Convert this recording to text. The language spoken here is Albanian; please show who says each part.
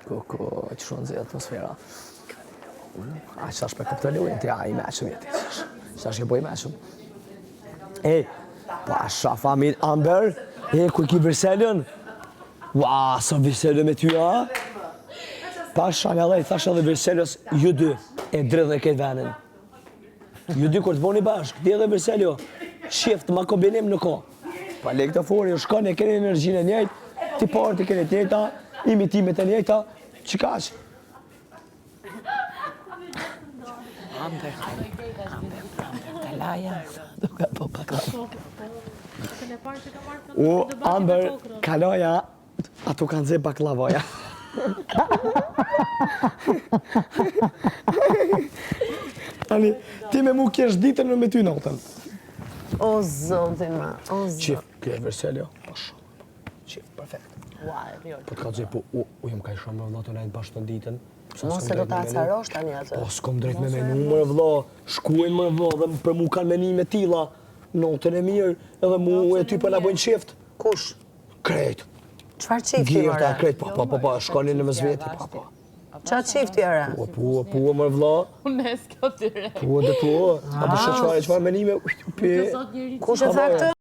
Speaker 1: Ko, që shumë nëzhe atmosfera. A që është me kuptële ujnë, të ja i meqëm jeti. Që është ke po i meqëm. Pa shafa min Amber, ku ki Verselion? Ua, sa Verselion me ty, a? Pa shafa dhe i thash edhe Verselios, ju dy, e dredhe këtë venin. Ju dy kur të boni bashkë, ti edhe Verselio, shift, ma kombinim në ko. Pa le këtë fori, shkon e keni energjinë e njëjtë, ti parë të keni të njëjta, imitimet e njëjta, që kaq?
Speaker 2: Amber, kalaja, duke po baklava.
Speaker 1: O, Amber, kalaja, ato kanë zë baklavaja. Tani, ti me mu kesh ditën në me ty notën.
Speaker 2: O, zotin ma, o, zotin.
Speaker 1: Qif, kjo është Verselio, po shumë. Qif, perfekt. Po t'ka gjë, po, u jem ka i shumë më vëlla të nejtë bashkë të ditën.
Speaker 2: Mos se do t'a acarosh tani atë.
Speaker 1: Po, s'kom drejt me menu, mërë vëlla, shkuajnë mërë vëlla, dhe për mu kanë menime tila, notën e mirë, edhe mu e ty për na bojnë qift.
Speaker 2: Kush?
Speaker 1: Krejt.
Speaker 2: Qfar qifti, mëre?
Speaker 1: Gjirta, krejt, po, shkoni në mëzveti, po.
Speaker 2: Qa qifti, ere?
Speaker 1: Po, mërë vëlla.
Speaker 3: Unë s'ko tyre.
Speaker 1: Po, dhe po, a për shë qfarë menime,
Speaker 2: Kush e tha këtë?